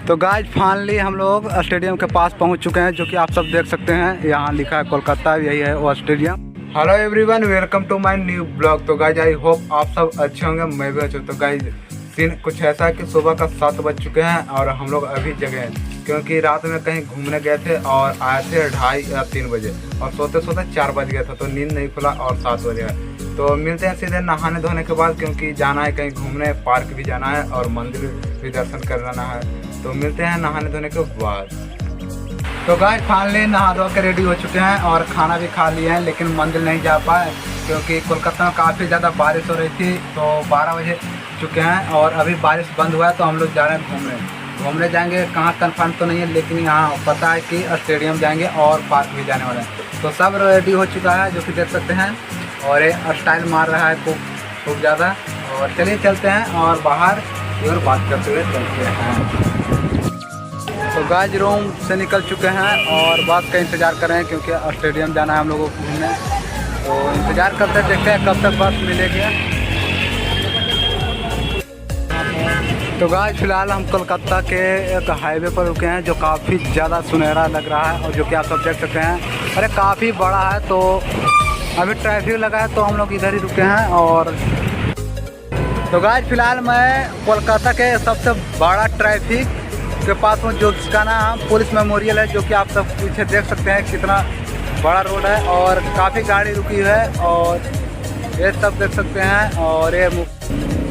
तो guys finally हम लोग स्टेडियम के पास पहुंच चुके हैं, जो कि आप सब देख सकते हैं। यहाँ लिखा है कोलकाता, यही है वो stadium. Hello everyone, welcome to my new blog. तो गाइस आई होप आप सब अच्छे होंगे, मैं भी अच्छा। तो गाइस सीन कुछ ऐसा है कि सुबह का 7 बज चुके हैं और हम लोग अभी जगह हैं, क्योंकि रात में कहीं घूमने गए थे और आए थे 2:30 या 3 बजे और सोते सोते 4 बज गया था, तो नींद नहीं खुला और 7 बज गया। तो मिलते हैं सीधे नहाने धोने के बाद, क्योंकि जाना है कहीं घूमने, पार्क भी जाना है और मंदिर भी दर्शन करना है। तो मिलते हैं नहाने धोने के बाद। तो गाइस फाइनली नहा धो के रेडी हो चुके हैं और खाना भी खा लिए हैं, लेकिन मंदिर नहीं जा पाए क्योंकि कोलकाता में काफ़ी ज़्यादा बारिश हो रही थी। तो 12 बजे चुके हैं और अभी बारिश बंद हुआ है, तो हम लोग जा रहे हैं घूमने जाएंगे। कहाँ कन्फर्म तो नहीं है, लेकिन यहाँ पता है कि स्टेडियम जाएंगे और पार्क भी जाने वाले हैं। तो सब रेडी हो चुका है, जो कि देख सकते हैं। और ये स्टाइल मार रहा है खूब ज़्यादा। और चलिए चलते हैं और बाहर और बात करते हुए चलते हैं। तो गाइस रूम से निकल चुके हैं और बस का इंतज़ार कर रहे हैं, क्योंकि स्टेडियम जाना है हम लोगों को घूमने। तो इंतज़ार करते देखते हैं कब तक बस मिलेगी। तो गाइस फिलहाल हम कोलकाता के एक हाईवे पर रुके हैं, जो काफ़ी ज़्यादा सुनहरा लग रहा है और जो कि आप सब देख सकते हैं। अरे काफ़ी बड़ा है, तो अभी ट्रैफिक लगा है तो हम लोग इधर ही रुके हैं। और तो गाइस फिलहाल मैं कोलकाता के सबसे बड़ा ट्रैफिक के पास हूँ, जो जिसका नाम पुलिस मेमोरियल है, जो कि आप सब पीछे देख सकते हैं कितना बड़ा रोड है और काफ़ी गाड़ी रुकी है और ये सब देख सकते हैं। और ये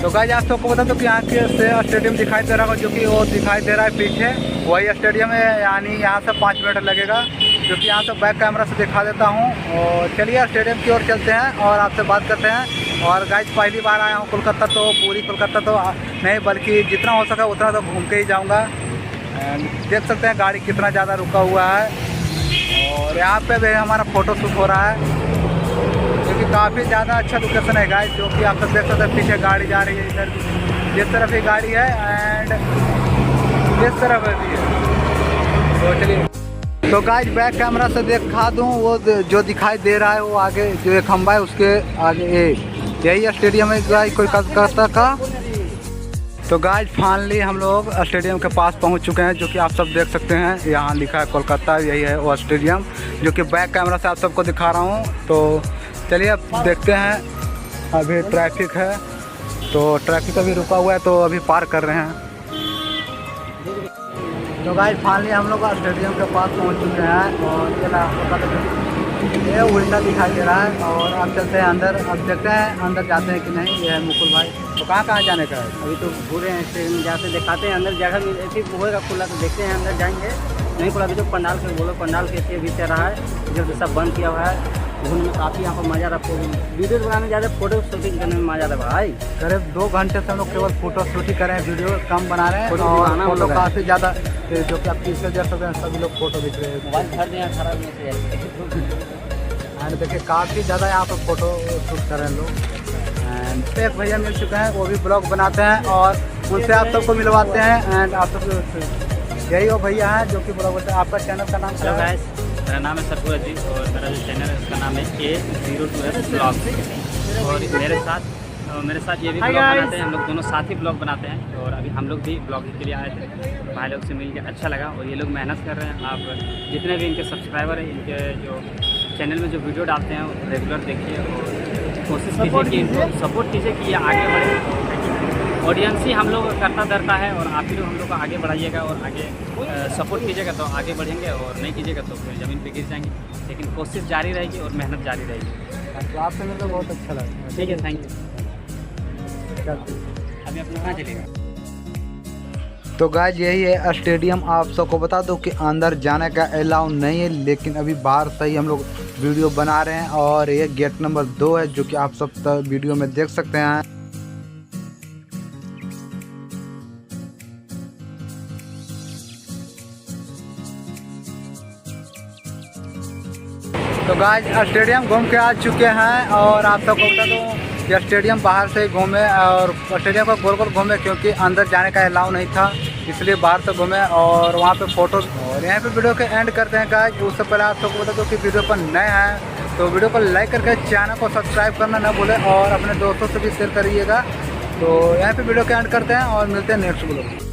तो गाइस आप सबको बता दो कि यहाँ के से स्टेडियम दिखाई दे रहा है, जो कि वो दिखाई दे रहा है पीछे, वही स्टेडियम है। यानी यहाँ से 5 मिनट लगेगा, जो कि यहाँ से बैक कैमरा से दिखा देता हूँ। और चलिए स्टेडियम की ओर चलते हैं और आपसे बात करते हैं। और गाइस पहली बार आया हूँ कोलकाता, तो पूरी कोलकाता तो नहीं, बल्कि जितना हो सका उतना तो घूम के ही जाऊँगा। देख सकते हैं गाड़ी कितना ज़्यादा रुका हुआ है और यहाँ पे भी हमारा फ़ोटो शूट हो रहा है, क्योंकि काफ़ी ज़्यादा अच्छा लोकेशन है गाइस, जो कि आप सब देख सकते हैं। पीछे गाड़ी जा रही है, इधर इस तरफ ही गाड़ी है एंड इस तरफ भी है। तो चलिए, तो गाइस बैक कैमरा से दिखा दूँ, वो जो दिखाई दे रहा है वो आगे जो एक खंबा है उसके आगे यही स्टेडियम है गाइस कोलकाता का। तो गाइस फाइनली हम लोग स्टेडियम के पास पहुंच चुके हैं, जो कि आप सब देख सकते हैं। यहाँ लिखा है कोलकाता, यही है वो स्टेडियम, जो कि बैक कैमरा से आप सबको दिखा रहा हूँ। तो चलिए अब देखते हैं। अभी ट्रैफिक है, तो ट्रैफिक अभी रुका हुआ है, तो अभी पार कर रहे हैं। तो गाइस फाइनली हम लोग स्टेडियम के पास पहुँच चुके हैं और ये उल्टा दिखाई दे रहा है। और अब चलते हैं अंदर, अब देखते हैं अंदर जाते हैं कि नहीं। ये है मुकुल भाई। तो कहाँ जाने का है? अभी तो पूरे हैं स्टेडियम, जाते दिखाते हैं अंदर। जगह ऐसी होएगा खुला तो देखते हैं, अंदर जाएंगे। नहीं खुला अभी तो पंडाल के बोलो, पंडाल के भी चल रहा है, जो सब बंद किया हुआ है। घूमने में काफ़ी यहाँ पर मज़ा रहा है। वीडियो बनाने ज़्यादा, फोटो शूटिंग करने में मज़ा आता है भाई। करीब 2 घंटे से हम लोग केवल फोटो शूटिंग कर रहे हैं, वीडियो कम बना रहे हैं। और फोटो काफ़ी ज़्यादा, जो कि आप पीछे देख सकते हैं, सभी लोग फोटो दिख रहे हैं। मोबाइल घर दिया खराब नहीं है। एंड देखिए काफ़ी ज़्यादा यहाँ पर फोटो शूट कर रहे हैं लोग। एंड एक भैया मिल चुके हैं, वो भी ब्लॉग बनाते हैं और उनसे आप सबको मिलवाते हैं। एंड आप सब यही वो भैया हैं जो कि ब्लॉग बनाते हैं। आपका चैनल का नाम क्या है? मेरा नाम है सतगुरु जी और मेरा जो चैनल है उसका नाम है A02S ब्लॉग। और मेरे साथ ये भी ब्लॉग बनाते हैं, हम लोग दोनों साथ ही ब्लॉग बनाते हैं। और अभी हम लोग भी ब्लॉगिंग के लिए आए थे, भाई लोग से मिल के अच्छा लगा। और ये लोग मेहनत कर रहे हैं। आप जितने भी इनके सब्सक्राइबर हैं, इनके जो चैनल में जो वीडियो डालते हैं वो रेगुलर देखिए और कोशिश कीजिए कि इनको सपोर्ट कीजिए कि ये आगे बढ़े। ऑडियंस ही हम लोग करता धरता है और आप ही लोग हम लोग को आगे बढ़ाइएगा और आगे सपोर्ट कीजिएगा तो आगे बढ़ेंगे, और नहीं कीजिएगा तो फिर ज़मीन पे गिर जाएंगे। लेकिन कोशिश जारी रहेगी और मेहनत जारी रहेगी। तो आपसे मिलकर बहुत अच्छा लगा। ठीक है, थैंक यू। अभी अपना कहाँ चलेगा? तो गाइस यही है स्टेडियम। आप सबको बता दो कि अंदर जाने का अलाउ नहीं है, लेकिन अभी बाहर से ही हम लोग वीडियो बना रहे हैं। और ये गेट नंबर 2 है, जो कि आप सब वीडियो में देख सकते हैं। तो गाइस स्टेडियम घूम के आ चुके हैं और आप सबको बता दूँ कि स्टेडियम बाहर से घूमे और स्टेडियम को गोल गोल घूमे, क्योंकि अंदर जाने का अलाउ नहीं था, इसलिए बाहर से घूमे और वहाँ पे फोटो। और यहाँ पे वीडियो के एंड करते हैं गाइस। उससे पहले आप सबको बता दो कि वीडियो पर नए हैं तो वीडियो को लाइक करके चैनल को सब्सक्राइब करना ना भूलें और अपने दोस्तों से भी शेयर करिएगा। तो यहाँ पे वीडियो के एंड करते हैं और मिलते हैं नेक्स्ट वीडियो में।